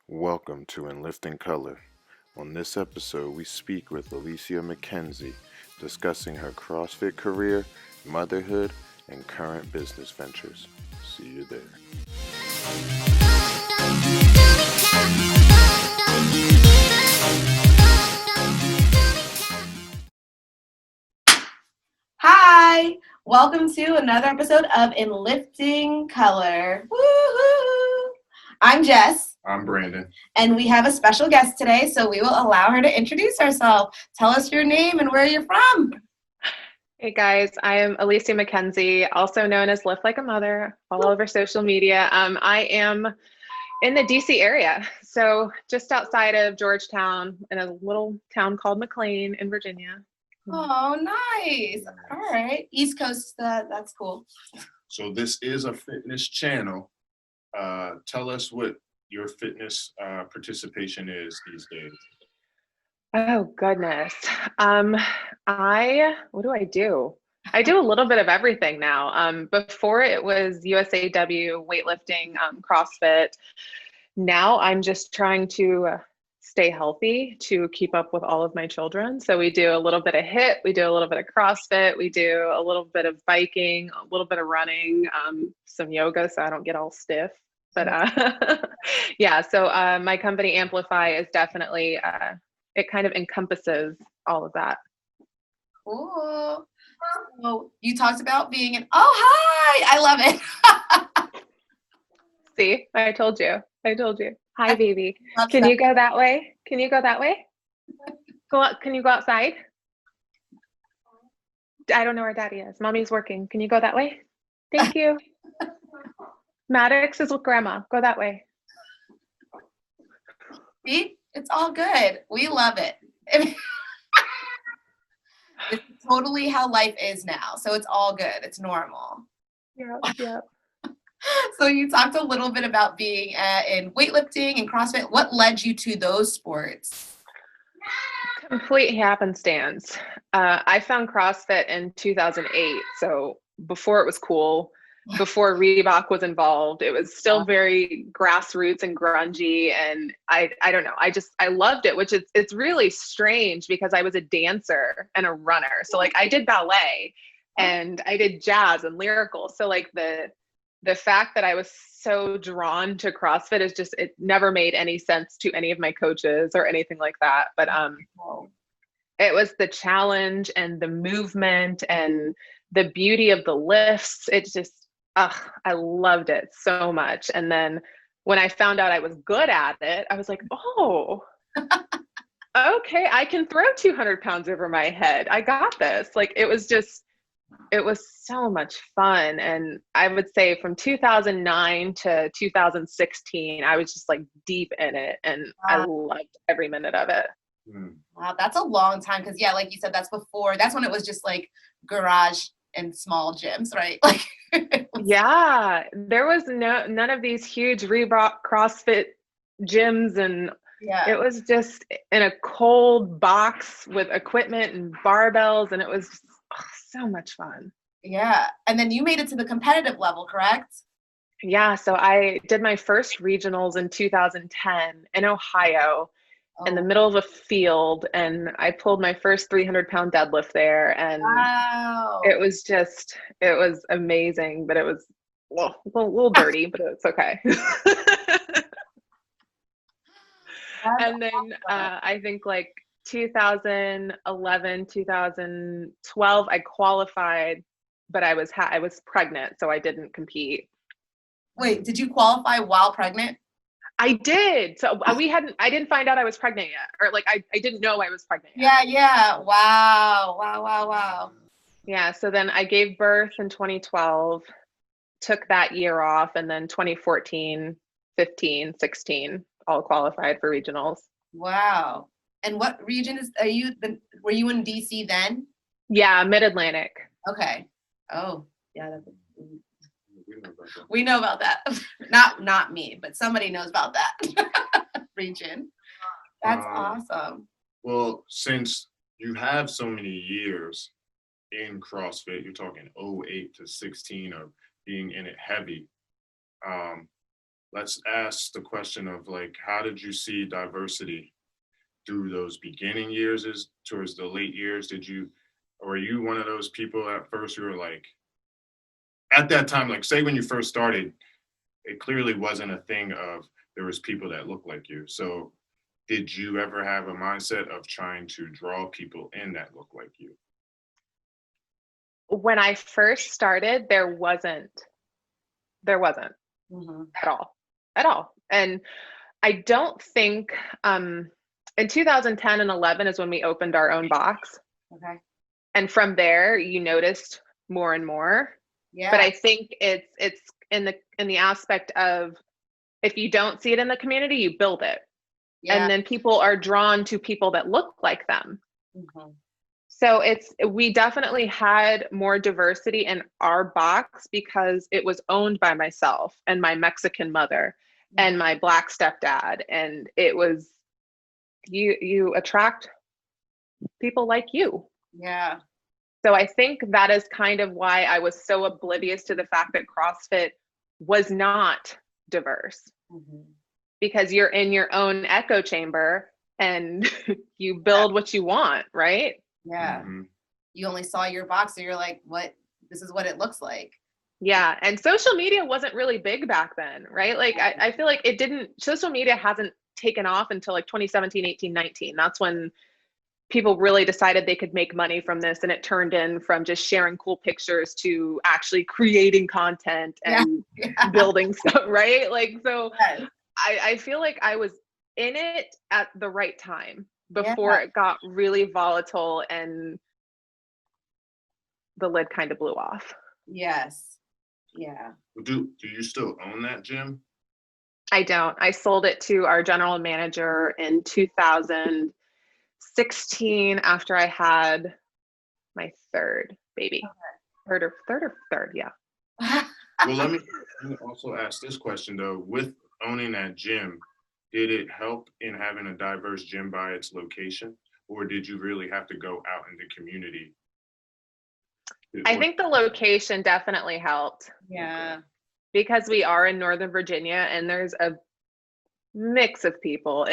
Welcome to In Lifting Color. On this episode, we speak with Alicia McKenzie, discussing her CrossFit career, motherhood, and current business ventures. See you there. Hi, welcome to another episode of In Lifting Color. Woo-hoo! I'm Jess. I'm Brandon. And we have a special guest today, so we will allow her to introduce herself. Tell us your name and where you're from. Hey guys, I am Alicia McKenzie, also known as LiftLikeAMother, all over social media. I am in the DC area, so just outside of Georgetown in a little town called McLean in Virginia. Oh, nice. All right. East Coast, that's cool. So this is a fitness channel. Tell us what your fitness participation is these days. Oh goodness. What do? I do a little bit of everything now. Before it was USAW, weightlifting, CrossFit. Now I'm just trying to stay healthy to keep up with all of my children. So we do a little bit of HIIT, we do a little bit of CrossFit, we do a little bit of biking, a little bit of running, some yoga so I don't get all stiff. But yeah, so my company Amplify is definitely, it kind of encompasses all of that. Cool. So you talked about being hi, I love it. See, I told you. Hi, baby. Can you go that way? Can you go that way? Can you go outside? I don't know where daddy is. Mommy's working. Can you go that way? Thank you. Maddox is with grandma. Go that way. See, it's all good. We love it. It's totally how life is now. So it's all good. It's normal. Yeah. So you talked a little bit about being in weightlifting and CrossFit. What led you to those sports? Complete happenstance. I found CrossFit in 2008. So before it was cool, before Reebok was involved, it was still very grassroots and grungy. And I don't know. I loved it, which it's really strange because I was a dancer and a runner. So like I did ballet and I did jazz and lyrical. So like the fact that I was so drawn to CrossFit is just, it never made any sense to any of my coaches or anything like that. But it was the challenge and the movement and the beauty of the lifts. It's just, I loved it so much. And then when I found out I was good at it, I was like, oh, okay, I can throw 200 pounds over my head. I got this. Like, it was so much fun. And I would say from 2009 to 2016, I was just like deep in it. And I loved every minute of it. Wow, that's a long time. Cause yeah, like you said, that's when it was just like garage and small gyms, right? Like, yeah, there was none of these huge Reebok CrossFit gyms. And it was just in a cold box with equipment and barbells. And it was so much fun. Yeah. And then you made it to the competitive level, correct? Yeah. So I did my first regionals in 2010 in Ohio in the middle of a field. And I pulled my first 300-pound deadlift there. And it was amazing, but it was a little dirty, but it's okay. And then I think like 2011, 2012, I qualified, but I was pregnant, so I didn't compete. Wait, did you qualify while pregnant? I did. So I didn't find out I was pregnant yet, or like I didn't know I was pregnant yet. Yeah. Wow. Yeah. So then I gave birth in 2012, took that year off, and then 2014, 15, 16, all qualified for regionals. Wow. And what region were you in DC then? Yeah, Mid-Atlantic. Okay. Oh, yeah. We know about that. Not me, but somebody knows about that region. That's awesome. Well, since you have so many years in CrossFit, you're talking 08 to 16 of being in it heavy. let's ask the question of like, how did you see diversity through those beginning years towards the late years? Were you one of those people at first who were like, at that time, like say when you first started, it clearly wasn't a thing of there was people that looked like you. So did you ever have a mindset of trying to draw people in that look like you? When I first started, there wasn't Mm-hmm. at all. And I don't think, in 2010 and 11 is when we opened our own box. Okay. And from there, you noticed more and more. Yeah. But I think it's in the aspect of, if you don't see it in the community, you build it. Yeah. And then people are drawn to people that look like them. Mm-hmm. So we definitely had more diversity in our box because it was owned by myself and my Mexican mother and my Black stepdad. And it was, you attract people like you. Yeah. So I think that is kind of why I was so oblivious to the fact that CrossFit was not diverse. Mm-hmm. Because you're in your own echo chamber and you build what you want, right? Yeah. Mm-hmm. You only saw your box, so you're like, this is what it looks like. Yeah. And social media wasn't really big back then, right? Like I feel like social media hasn't taken off until like 2017, 18, 19. That's when people really decided they could make money from this. And it turned in from just sharing cool pictures to actually creating content and building stuff, right? Like, so Yes. I feel like I was in it at the right time before it got really volatile and the lid kind of blew off. Yes. Yeah. Do you still own that gym? I don't. I sold it to our general manager in 2016 after I had my third baby. Okay. Third, yeah. Well, let me also ask this question though. With owning that gym, did it help in having a diverse gym by its location, or did you really have to go out in the community? I think the location definitely helped. Yeah. Because we are in Northern Virginia and there's a mix of people.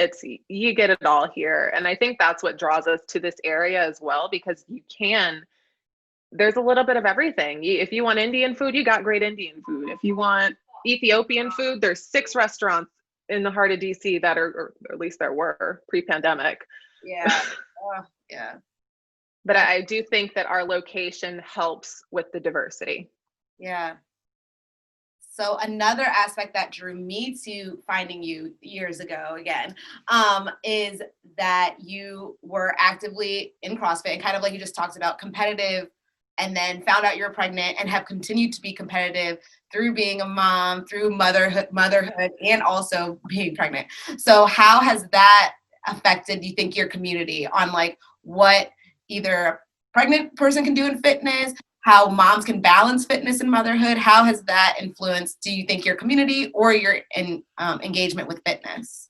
You get it all here. And I think that's what draws us to this area as well, because there's a little bit of everything. If you want Indian food, you got great Indian food. If you want Ethiopian food, there's 6 restaurants in the heart of DC that are, or at least there were pre-pandemic. Yeah. Yeah. But I do think that our location helps with the diversity. Yeah. So another aspect that drew me to finding you years ago again, is that you were actively in CrossFit and kind of like you just talked about, competitive, and then found out you're pregnant and have continued to be competitive through being a mom, through motherhood, and also being pregnant. So how has that affected, you think, your community on like what either a pregnant person can do in fitness, how moms can balance fitness and motherhood? How has that influenced, do you think, your community or your engagement with fitness?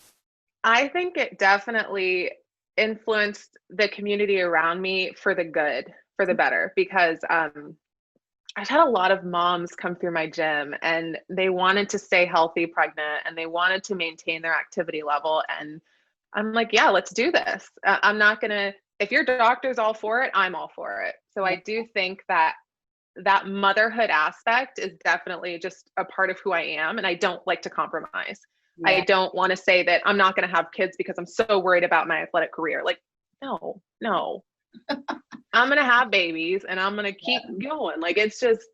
I think it definitely influenced the community around me for the good, for the better, because I've had a lot of moms come through my gym and they wanted to stay healthy pregnant and they wanted to maintain their activity level. And I'm like, yeah, let's do this. I'm not going to, if your doctor's all for it, I'm all for it. So I do think that motherhood aspect is definitely just a part of who I am. And I don't like to compromise. Yeah. I don't want to say that I'm not going to have kids because I'm so worried about my athletic career. Like, no. I'm going to have babies and I'm going to keep going. Like, it's just,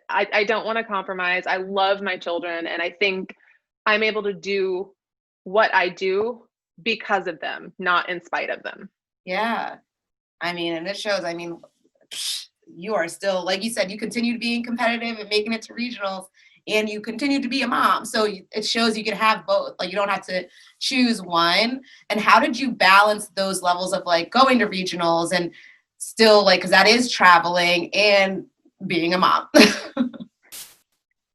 I don't want to compromise. I love my children. And I think I'm able to do what I do because of them, not in spite of them. Yeah. I mean, and it shows, I mean, you are still, like you said, you continue to being competitive and making it to regionals, and you continue to be a mom. So it shows you can have both. Like, you don't have to choose one. And how did you balance those levels of like going to regionals and still, like, because that is traveling and being a mom?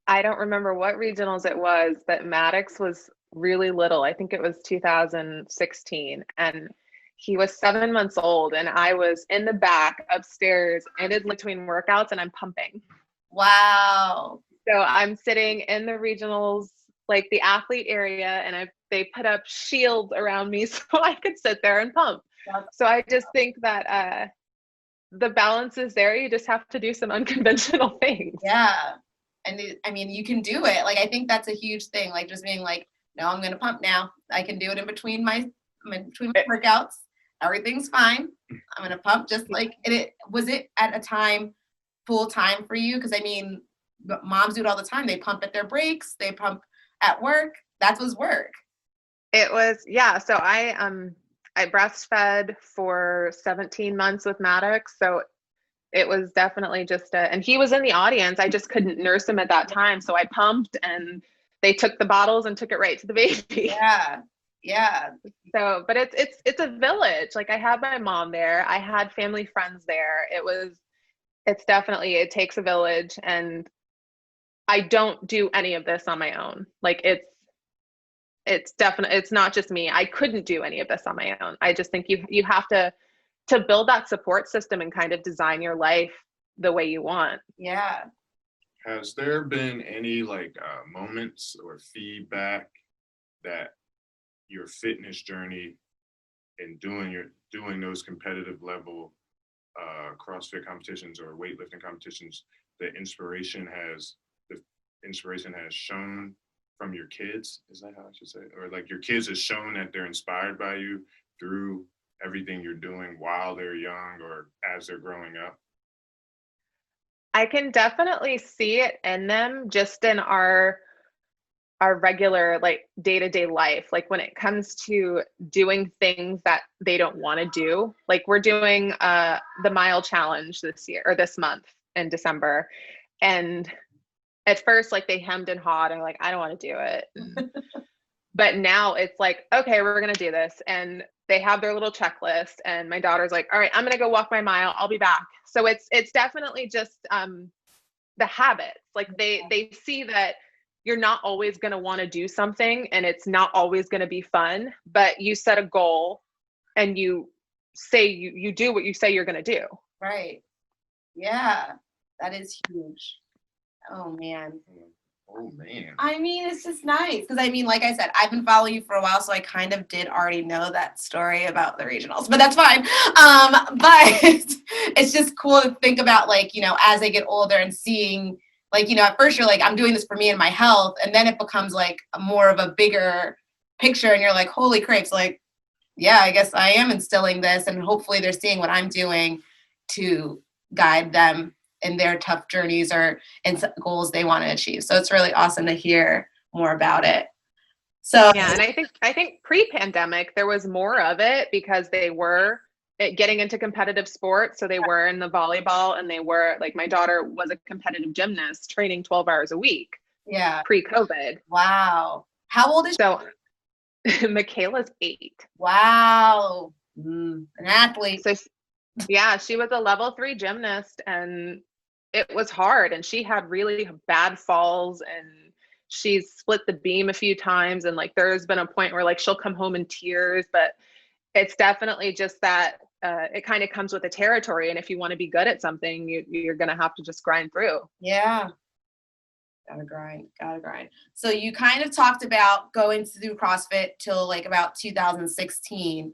I don't remember what regionals it was, but Maddox was really little. I think it was 2016. And he was 7 months old and I was in the back upstairs and in between workouts and I'm pumping. Wow. So I'm sitting in the regionals like the athlete area, and they put up shields around me so I could sit there and pump. So I just think that the balance is there. You just have to do some unconventional things. Yeah. And I mean, you can do it. Like, I think that's a huge thing. Like, just being like, no, I'm going to pump now. I can do it in between my workouts. Everything's fine. I'm going to pump just like was it at a time full time for you? Because I mean, moms do it all the time. They pump at their breaks. They pump at work. That was work. It was, yeah. So I breastfed for 17 months with Maddox. So it was definitely just and he was in the audience. I just couldn't nurse him at that time. So I pumped, and they took the bottles and took it right to the baby. Yeah. Yeah. So, but it's a village. Like, I had my mom there. I had family friends there. It's definitely, it takes a village, and I don't do any of this on my own. Like, it's definitely, it's not just me. I couldn't do any of this on my own. I just think you have to build that support system and kind of design your life the way you want. Yeah. Has there been any moments or feedback that your fitness journey and doing those competitive level CrossFit competitions or weightlifting competitions, the inspiration has shown from your kids? Is that how I should say it? Or like your kids has shown that they're inspired by you through everything you're doing while they're young or as they're growing up? I can definitely see it in them, just in our regular, like, day-to-day life. Like, when it comes to doing things that they don't want to do, like, we're doing the mile challenge this month in December. And at first, like, they hemmed and hawed and like, I don't want to do it. But now it's like, okay, we're going to do this. And they have their little checklist, and my daughter's like, all right, I'm going to go walk my mile. I'll be back. So it's definitely just the habits. Like, they see that you're not always going to want to do something, and it's not always going to be fun, but you set a goal and you say you do what you say you're going to do. Right. Yeah. That is huge. Oh man. I mean, it's just nice. Because I mean, like I said, I've been following you for a while, so I kind of did already know that story about the regionals, but that's fine. But it's just cool to think about, like, you know, as I get older and seeing, like, you know, at first you're like, I'm doing this for me and my health. And then it becomes like more of a bigger picture, and you're like, holy crapes, like, yeah, I guess I am instilling this. And hopefully they're seeing what I'm doing to guide them in their tough journeys or in goals they want to achieve. So it's really awesome to hear more about it. So yeah, and I think pre-pandemic there was more of it because they were getting into competitive sports. So they were in the volleyball, and they were, like, my daughter was a competitive gymnast training 12 hours a week. Yeah. Pre-COVID. Wow. How old is she? Michaela's 8. Wow. An athlete. So yeah, she was a level 3 gymnast, and it was hard, and she had really bad falls, and she's split the beam a few times, and like there's been a point where like she'll come home in tears, but it's definitely just that it kind of comes with the territory, and if you want to be good at something, you're gonna have to just grind through. Yeah. Gotta grind. So you kind of talked about going through CrossFit till like about 2016.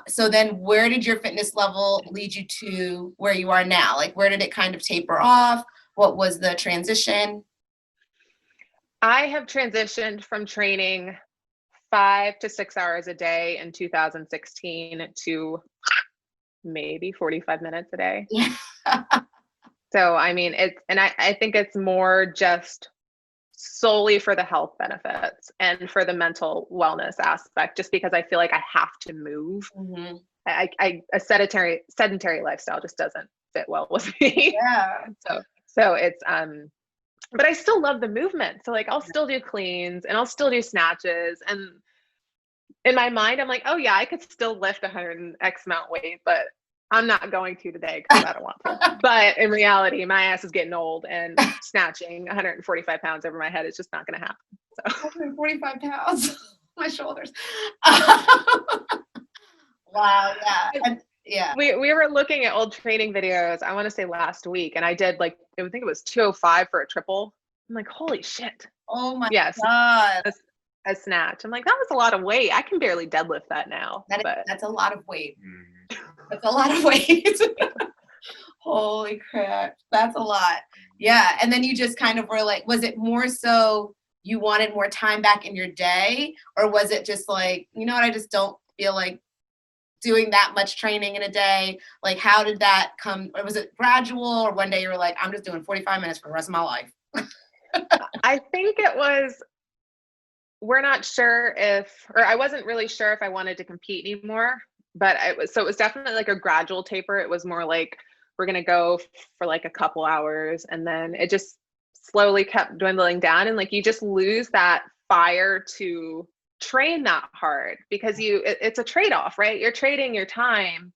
So then where did your fitness level lead you to where you are now? Like, where did it kind of taper off? What was the transition? I have transitioned from training 5 to 6 hours a day in 2016 to maybe 45 minutes a day. Yeah. So, I mean, I think it's more just solely for the health benefits and for the mental wellness aspect, just because I feel like I have to move. Mm-hmm. A sedentary lifestyle just doesn't fit well with me. Yeah. So it's, but I still love the movement. So like, I'll still do cleans and I'll still do snatches. And in my mind, I'm like, oh yeah, I could still lift 100 and X amount weight, but I'm not going to today because I don't want to. But in reality, my ass is getting old, and snatching 145 pounds over my head is just not going to happen. So 145 pounds, my shoulders. Wow. Yeah. And, yeah. We were looking at old training videos, I want to say last week, and I did like, I think it was 205 for a triple. I'm like, holy shit. Oh my Yes. God. A snatch. I'm like, that was a lot of weight. I can barely deadlift that now. That's a lot of weight. Mhm. That's a lot of weight. Holy crap. That's a lot. Yeah. And then you just kind of were like, was it more so you wanted more time back in your day? Or was it just like, you know what, I just don't feel like doing that much training in a day? Like, how did that come? Or was it gradual? Or one day you were like, I'm just doing 45 minutes for the rest of my life? I think it was, we're not sure or I wasn't really sure if I wanted to compete anymore, but it was definitely like a gradual taper. It was more like, we're going to go for like a couple hours, and then it just slowly kept dwindling down. And like, you just lose that fire to train that hard, because it's a trade-off, right? You're trading your time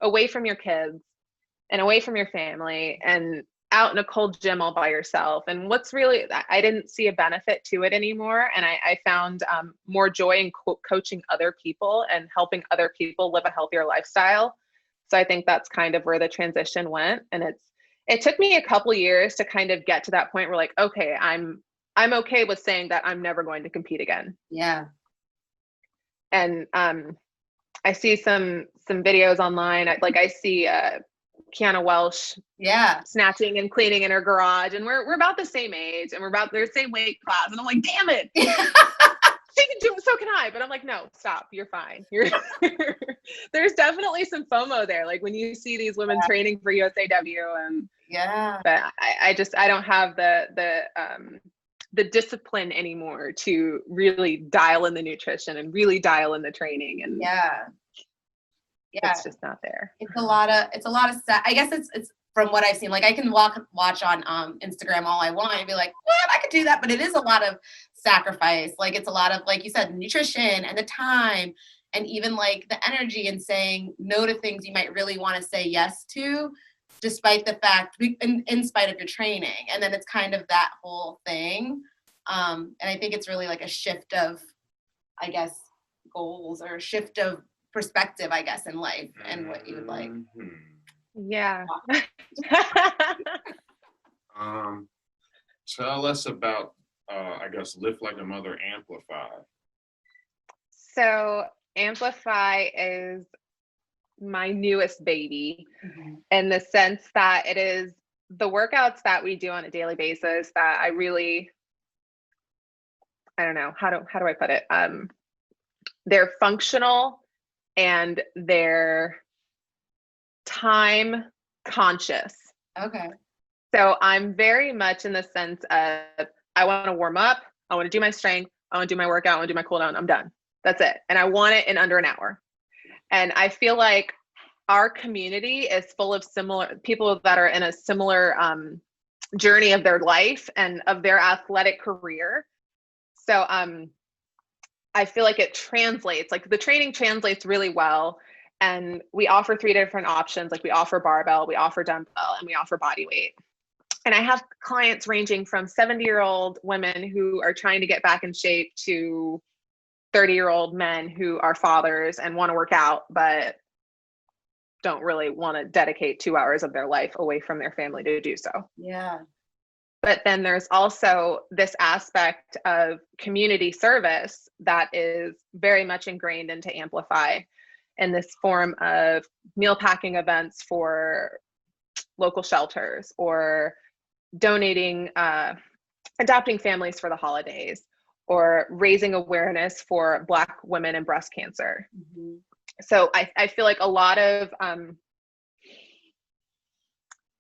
away from your kids and away from your family and out in a cold gym all by yourself. And I didn't see a benefit to it anymore. And I found more joy in coaching other people and helping other people live a healthier lifestyle. So I think that's kind of where the transition went. And it took me a couple years to kind of get to that point where like, okay, I'm okay with saying that I'm never going to compete again. Yeah. And I see some videos online. I see Kiana Welsh snatching and cleaning in her garage, and we're about the same age, and we're about the same weight class, and I'm like, damn it. She can do it, so can I. But I'm like, no, stop, you're fine. There's definitely some FOMO there, like when you see these women training for USAW, and but I don't have the discipline anymore to really dial in the nutrition and really dial in the training, and it's just not there. It's a lot of I guess it's from what I've seen, like I can watch on Instagram all I want and be like, what, I could do that, but it is a lot of sacrifice. Like it's a lot of, like you said, nutrition and the time, and even like the energy, and saying no to things you might really want to say yes to, despite the fact, in spite of your training. And then it's kind of that whole thing. And I think it's really like a shift of, I guess, goals, or a shift of perspective, I guess, in life, and what you would like. Yeah. Tell us about, I guess, LiftLikeAMother Amplify. So Amplify is my newest baby, in the sense that it is the workouts that we do on a daily basis that I don't know, how do I put it? They're functional and they're time conscious. Okay. So I'm very much in the sense of, I want to warm up, I want to do my strength, I want to do my workout, I want to do my cool down, I'm done. That's it. And I want it in under an hour. And I feel like our community is full of similar people that are in a similar journey of their life and of their athletic career. So I feel like it translates, like the training translates really well. And we offer 3 different options. Like we offer barbell, we offer dumbbell, and we offer body weight. And I have clients ranging from 70-year-old women who are trying to get back in shape to 30-year-old men who are fathers and want to work out, but don't really want to dedicate 2 hours of their life away from their family to do so. Yeah. But then there's also this aspect of community service that is very much ingrained into Amplify, in this form of meal packing events for local shelters, or donating, adopting families for the holidays, or raising awareness for Black women and breast cancer. So I feel like a lot of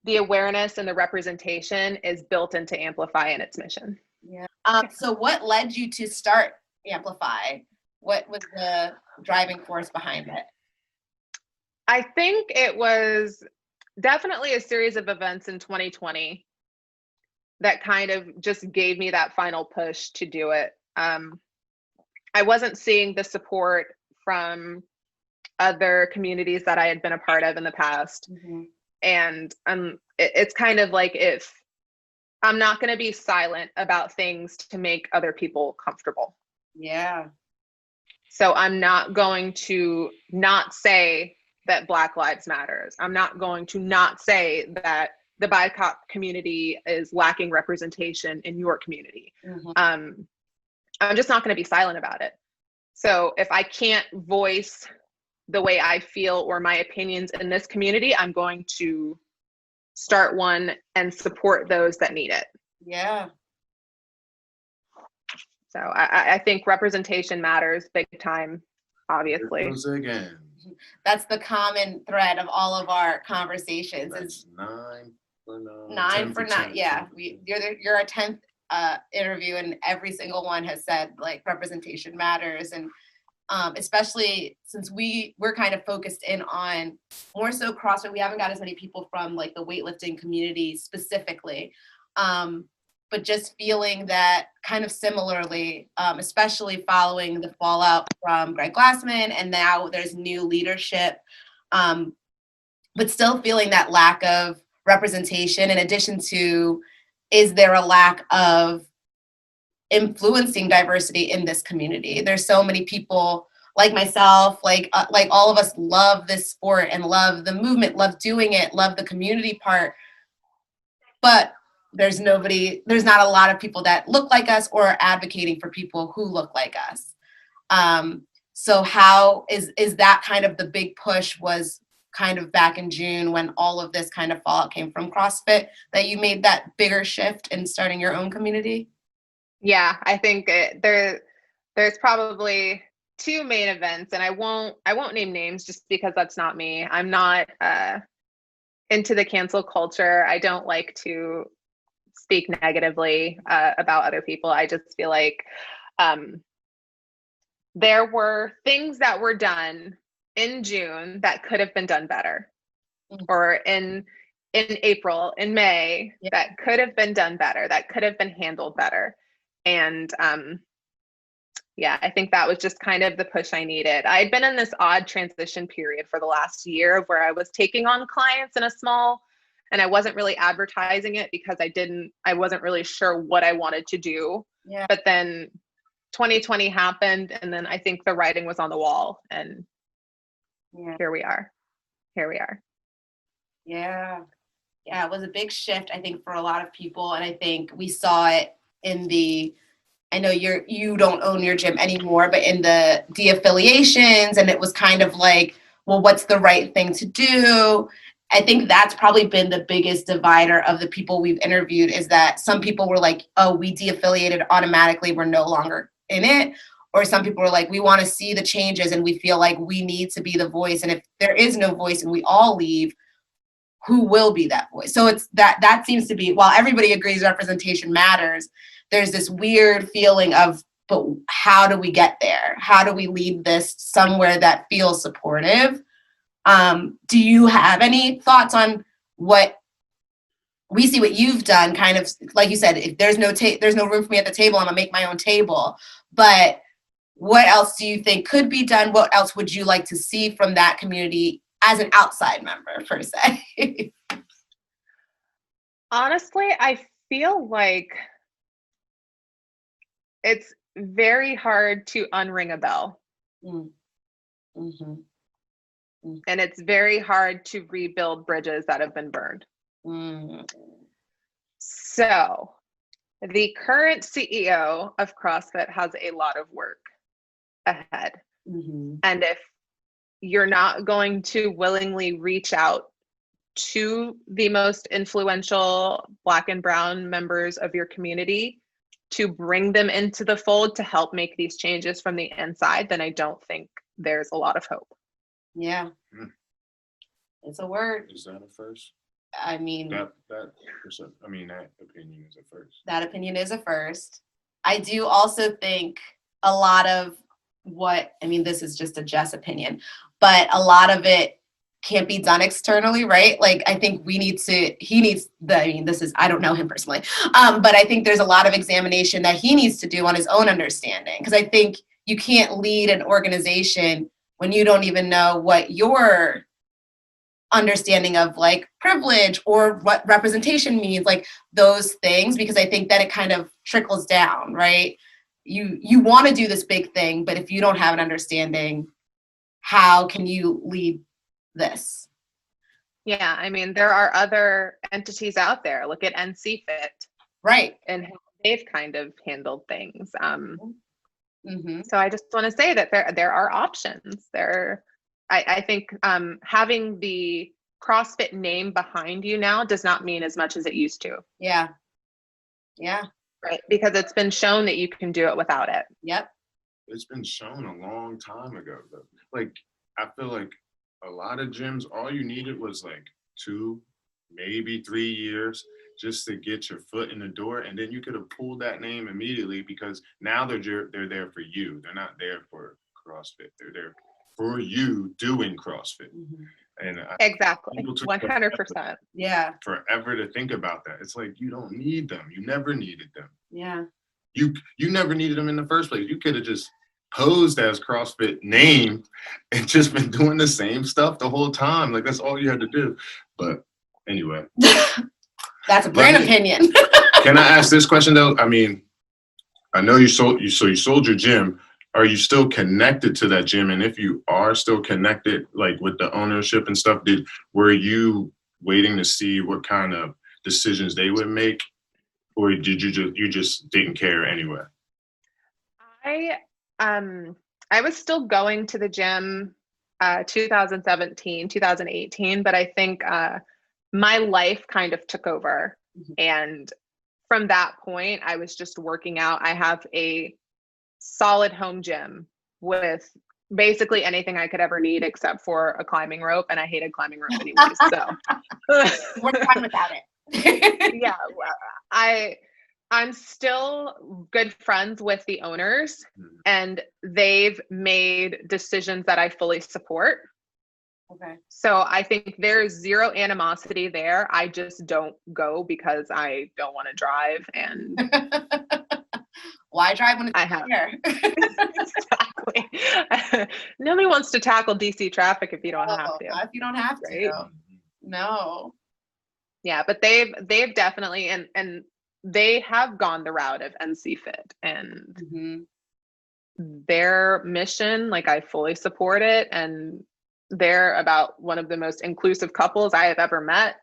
the awareness and the representation is built into Amplify and its mission. Yeah. So what led you to start Amplify? What was the driving force behind it? I think it was definitely a series of events in 2020 that kind of just gave me that final push to do it. I wasn't seeing the support from other communities that I had been a part of in the past. And it's kind of like, if I'm not going to be silent about things to make other people comfortable. Yeah. So I'm not going to not say that Black Lives Matters. I'm not going to not say that the BIPOC community is lacking representation in your community. I'm just not going to be silent about it. So if I can't voice the way I feel or my opinions in this community, I'm going to start one and support those that need it. Yeah. So I think representation matters big time, obviously. Again. That's the common thread of all of our conversations. That's 9 for 9. 9 for 9. Yeah. You're our 10th interview, and every single one has said like representation matters. And especially since we're kind of focused in on more so CrossFit. We haven't got as many people from like the weightlifting community specifically. But just feeling that kind of similarly, especially following the fallout from Greg Glassman, and now there's new leadership, but still feeling that lack of representation, in addition to, is there a lack of influencing diversity in this community? There's so many people like myself, like all of us love this sport and love the movement, love doing it, love the community part, but there's not a lot of people that look like us or are advocating for people who look like us. So how is that kind of the big push was kind of back in June when all of this kind of fallout came from CrossFit, that you made that bigger shift in starting your own community? Yeah, I think there's probably two main events, and I won't name names just because that's not me. I'm not into the cancel culture. I don't like to speak negatively about other people. I just feel like there were things that were done in June that could have been done better, or in April, in May, that could have been done better, that could have been handled better. And I think that was just kind of the push I needed. I had been in this odd transition period for the last year where I was taking on clients in a small, and I wasn't really advertising it because I wasn't really sure what I wanted to do. Yeah. But then 2020 happened, and then I think the writing was on the wall, and here we are. Yeah. Yeah, it was a big shift, I think, for a lot of people. And I think we saw it in I know you don't own your gym anymore, but in the de-affiliations, and it was kind of like, well, what's the right thing to do? I think that's probably been the biggest divider of the people we've interviewed, is that some people were like, oh, we de-affiliated automatically, we're no longer in it. Or some people were like, we want to see the changes and we feel like we need to be the voice. And if there is no voice and we all leave, who will be that voice? So it's that seems to be, while everybody agrees representation matters, there's this weird feeling of, but how do we get there? How do we lead this somewhere that feels supportive? Do you have any thoughts on what we see, what you've done? Kind of like you said, if there's no room for me at the table, I'm gonna make my own table. But what else do you think could be done? What else would you like to see from that community as an outside member, per se? Honestly, I feel like it's very hard to unring a bell. Mm-hmm. And it's very hard to rebuild bridges that have been burned. So the current CEO of CrossFit has a lot of work ahead. And if you're not going to willingly reach out to the most influential Black and Brown members of your community to bring them into the fold to help make these changes from the inside, then I don't think there's a lot of hope. Yeah. It's a word. Is that a first? I mean, that opinion is a first. That opinion is a first. I do also think a lot of this is just a Jess opinion, but a lot of it can't be done externally, right? Like, I think I don't know him personally, but I think there's a lot of examination that he needs to do on his own understanding. Because I think you can't lead an organization when you don't even know what your understanding of like privilege or what representation means, like those things, because I think that it kind of trickles down, right? You want to do this big thing, but if you don't have an understanding, how can you lead this? Yeah, I mean, there are other entities out there. Look at NC Fit, Right. and how they've kind of handled things. Mm-hmm. So I just want to say that there are options. I think having the CrossFit name behind you now does not mean as much as it used to. Yeah. Yeah. Right. Because it's been shown that you can do it without it. Yep. It's been shown a long time ago, though. Like, I feel like a lot of gyms, all you needed was like 2, maybe 3 years just to get your foot in the door, and then you could have pulled that name immediately, because now they're there for you. They're not there for CrossFit. They're there for you doing CrossFit. Mm-hmm. And Exactly. 100%. Yeah. Forever to think about that. It's like, you don't need them. You never needed them. Yeah. You never needed them in the first place. You could have just posed as CrossFit name and just been doing the same stuff the whole time. Like, that's all you had to do. But anyway. That's a great opinion. Can I ask this question though? I mean, I know you sold your gym. Are you still connected to that gym? And if you are still connected, like with the ownership and stuff, were you waiting to see what kind of decisions they would make, or did you just didn't care anyway? I was still going to the gym 2017, 2018, but I think my life kind of took over. Mm-hmm. And from that point, I was just working out. I have a solid home gym with basically anything I could ever need except for a climbing rope, and I hated climbing rope anyways. So we're fine without it. Yeah, I'm still good friends with the owners, and they've made decisions that I fully support. Okay. So I think there's zero animosity there. I just don't go because I don't want to drive, and why drive when it's here? Exactly. Nobody wants to tackle DC traffic if you don't have to. If you don't have to. Right? No. Yeah, but they've definitely and they have gone the route of NC Fit, and their mission, like, I fully support it, and they're about one of the most inclusive couples I have ever met.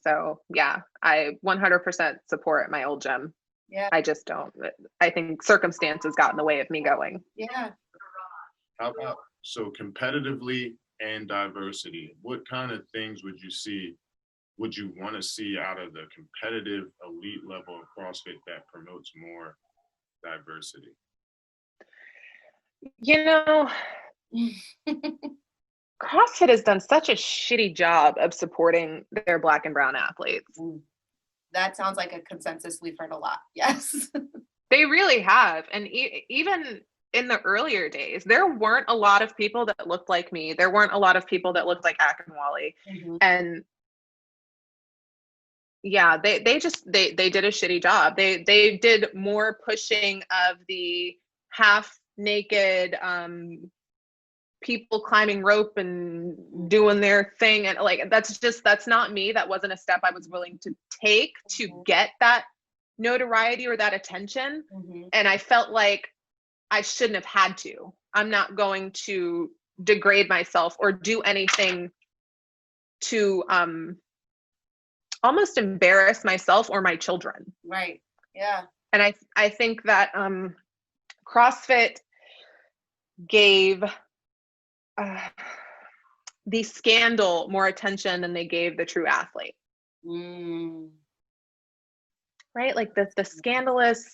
So yeah, I 100% support my old gym. Yeah. I just don't. I think circumstances got in the way of me going. Yeah. How about, so competitively and diversity, what kind of things would you want to see out of the competitive elite level of CrossFit that promotes more diversity? You know, CrossFit has done such a shitty job of supporting their Black and brown athletes. That sounds like a consensus we've heard a lot. Yes. They really have. And even in the earlier days, there weren't a lot of people that looked like me. There weren't a lot of people that looked like Akinwale. And yeah, they did a shitty job. They did more pushing of the half naked people climbing rope and doing their thing, and like, that's not me. That wasn't a step I was willing to take to get that notoriety or that attention. And I felt like I shouldn't have had to. I'm not going to degrade myself or do anything to almost embarrass myself or my children. Right. Yeah. And I think that CrossFit gave the scandal more attention than they gave the true athlete. Right? Like the scandalous,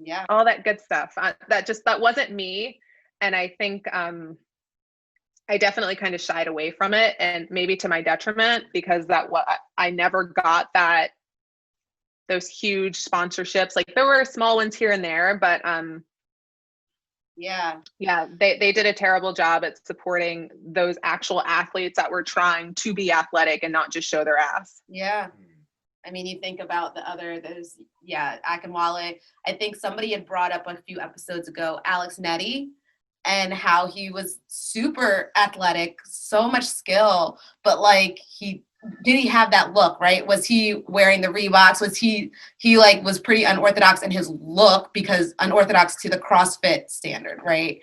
yeah, all that good stuff. That wasn't me. And I think I definitely kind of shied away from it, and maybe to my detriment, because I never got those huge sponsorships. Like, there were small ones here and there, but yeah, they did a terrible job at supporting those actual athletes that were trying to be athletic and not just show their ass. Yeah. I mean, you think about Akinwale. I think somebody had brought up a few episodes ago, Alex Nettie, and how he was super athletic, so much skill, but like, did he have that look, right? Was he wearing the Reeboks? Was he was pretty unorthodox in his look, because unorthodox to the CrossFit standard, right?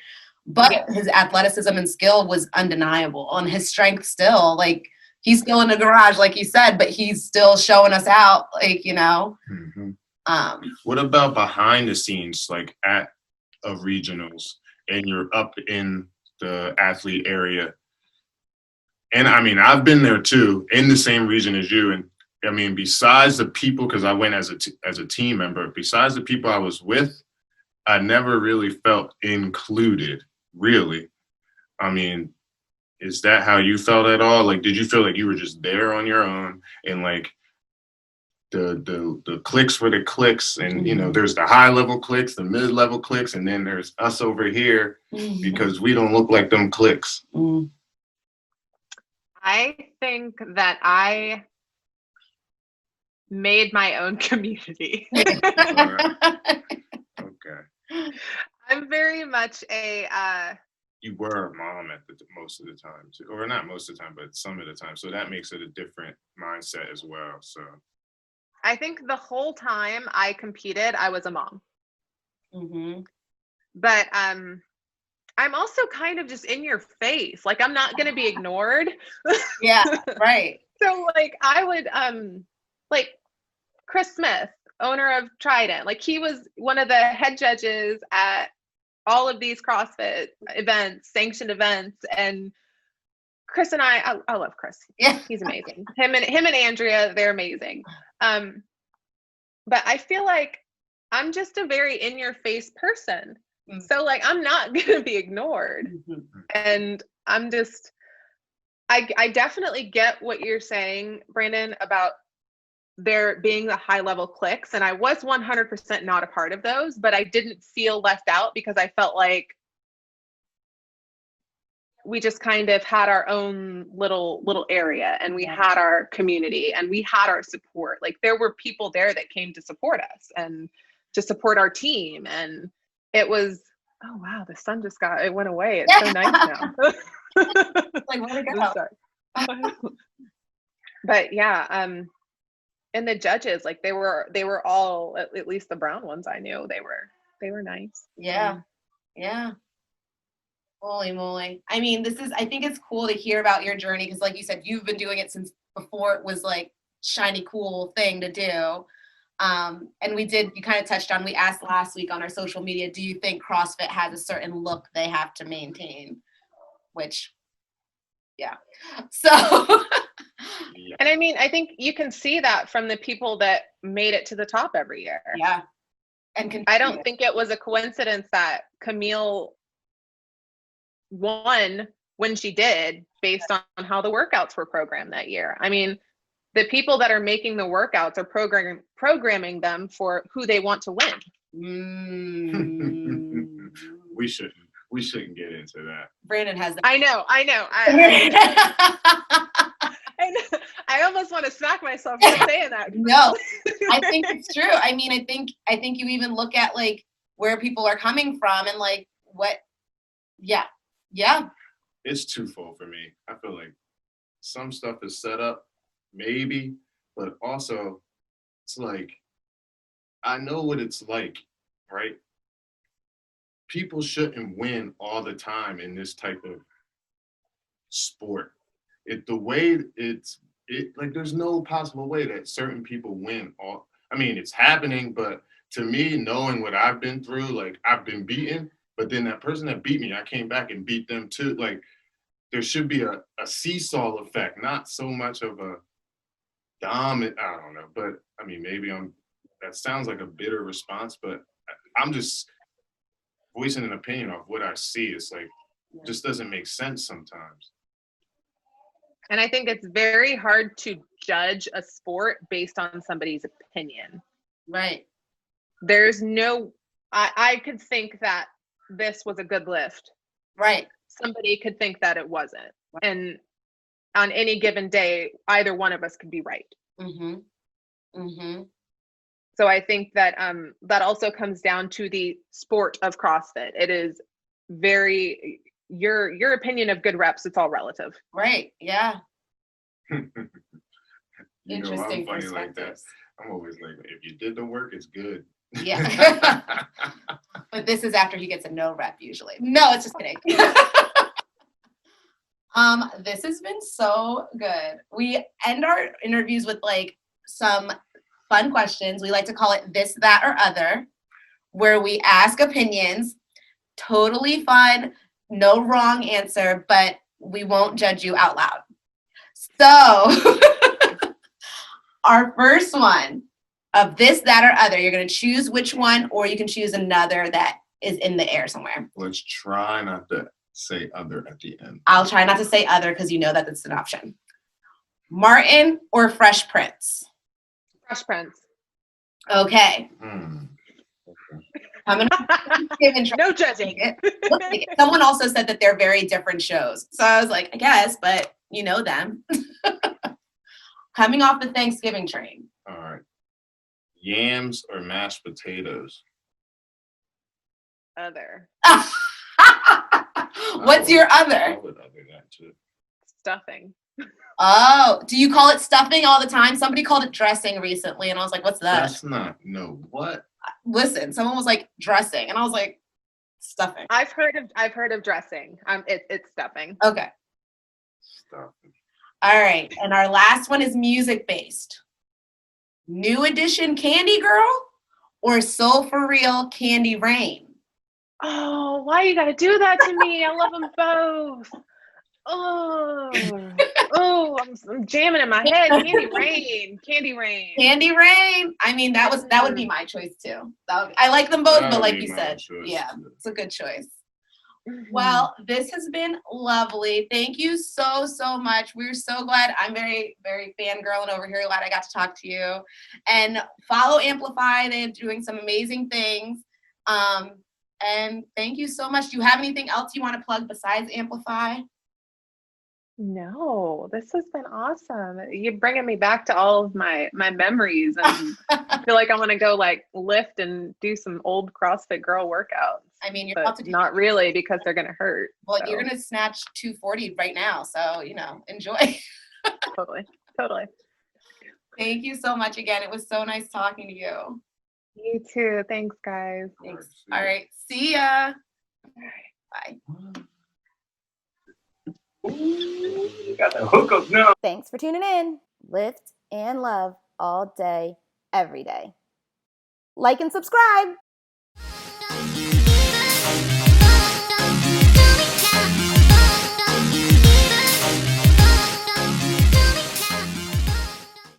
But his athleticism and skill was undeniable, and his strength still, like, he's still in the garage, like you said, but he's still showing us out, like, you know. What about behind the scenes, like at regionals, and you're up in the athlete area? And I mean, I've been there too, in the same region as you. And I mean, besides the people, because I went as a team member, besides the people I was with, I never really felt included, really. I mean, is that how you felt at all? Like, did you feel like you were just there on your own, and like the clicks were the clicks, and you know, there's the high level clicks, the mid level clicks, and then there's us over here because we don't look like them clicks? I think that I made my own community. Okay. I'm very much a You were a mom at most of the time too, or not most of the time, but some of the time. So that makes it a different mindset as well. So I think the whole time I competed, I was a mom. But I'm also kind of just in your face. Like, I'm not going to be ignored. Yeah, right. So like I would like Chris Smith, owner of Trident, like he was one of the head judges at all of these CrossFit events, sanctioned events, and Chris and I love Chris. Yeah, he's amazing. Him and Andrea, they're amazing. But I feel like I'm just a very in your face person. So like I'm not gonna be ignored. And I'm just I definitely get what you're saying, Brandon, about there being the high level clicks, and I was 100% not a part of those, but I didn't feel left out because I felt like we just kind of had our own little area, and we had our community, and we had our support. Like there were people there that came to support us and to support our team, and it was, oh wow, the sun just it went away. It's so nice now. Like, where'd it go? But yeah, and the judges, like they were all, at least the brown ones I knew, they were nice. Yeah. Holy moly. I mean, I think it's cool to hear about your journey, because like you said, you've been doing it since before it was like shiny, cool thing to do. And you kind of touched on, we asked last week on our social media, do you think CrossFit has a certain look they have to maintain? Which, yeah. So. And I mean, I think you can see that from the people that made it to the top every year. Yeah. And I don't think it was a coincidence that Camille won when she did, based on how the workouts were programmed that year. I mean, the people that are making the workouts are programming them for who they want to win. We shouldn't get into that. Brandon has that. I know. I almost want to smack myself for saying that. No, I think it's true. I mean, I think you even look at like where people are coming from and like what, yeah. It's twofold for me. I feel like some stuff is set up, maybe, but also it's like, I know what it's like, right? People shouldn't win all the time in this type of sport. Like there's no possible way that certain people win all. I mean, it's happening, but to me, knowing what I've been through, like I've been beaten, but then that person that beat me, I came back and beat them too. Like there should be a seesaw effect, not so much of a dominant. I don't know, but I mean, maybe that sounds like a bitter response, but I'm just voicing an opinion of what I see. It's like, just doesn't make sense sometimes. And I think it's very hard to judge a sport based on somebody's opinion. Right. There's no, I could think that this was a good lift. Right. Somebody could think that it wasn't. And on any given day, either one of us could be right. So I think that that also comes down to the sport of CrossFit. It is very, your opinion of good reps, it's all relative. Right. Yeah. Interesting. I'm funny like that. I'm always like, if you did the work, it's good. Yeah. But this is after he gets a no rep usually. No, it's just kidding. This has been so good. We end our interviews with like some fun questions. We like to call it this, that, or other, where we ask opinions. Totally fun, no wrong answer, but we won't judge you out loud. So our first one of this, that, or other, you're going to choose which one, or you can choose another that is in the air somewhere. Let's try not to say other at the end. I'll try not to say other because you know that it's an option. Martin or Fresh Prince? Fresh Prince. Okay. Coming up. No judging. Someone also said that they're very different shows. So I was like, I guess, but you know them. Coming off the Thanksgiving train. All right. Yams or mashed potatoes? Other. What's your other? I would other that too. Stuffing. Oh, do you call it stuffing all the time? Somebody called it dressing recently, and I was like, what's that? That's not, no, what? Listen, someone was like dressing, and I was like, stuffing. I've heard of dressing. It's stuffing. Okay. Stuffing. All right. And our last one is music based. New Edition Candy Girl or Soul for Real Candy Rain? Oh, why you gotta do that to me? I love them both. Oh, I'm jamming in my head. Candy Rain. Candy Rain. I mean, that would be my choice too. I like them both, but like you said, yeah, it's a good choice. Well, this has been lovely. Thank you so, so much. We're so glad. I'm very, very fangirling over here. Glad I got to talk to you. And follow Amplify. They're doing some amazing things. And thank you so much. Do you have anything else you want to plug besides Amplify? No, this has been awesome. You're bringing me back to all of my memories, and I feel like I want to go like lift and do some old CrossFit girl workouts. I mean, you're but not really because they're gonna hurt. Well, so. You're gonna snatch 240 right now, so enjoy. Totally. Thank you so much again. It was so nice talking to you. You too. Thanks, guys. Thanks. All right. See ya. All right. Bye. You got the hookup now. Thanks for tuning in. Lift and love all day, every day. Like and subscribe.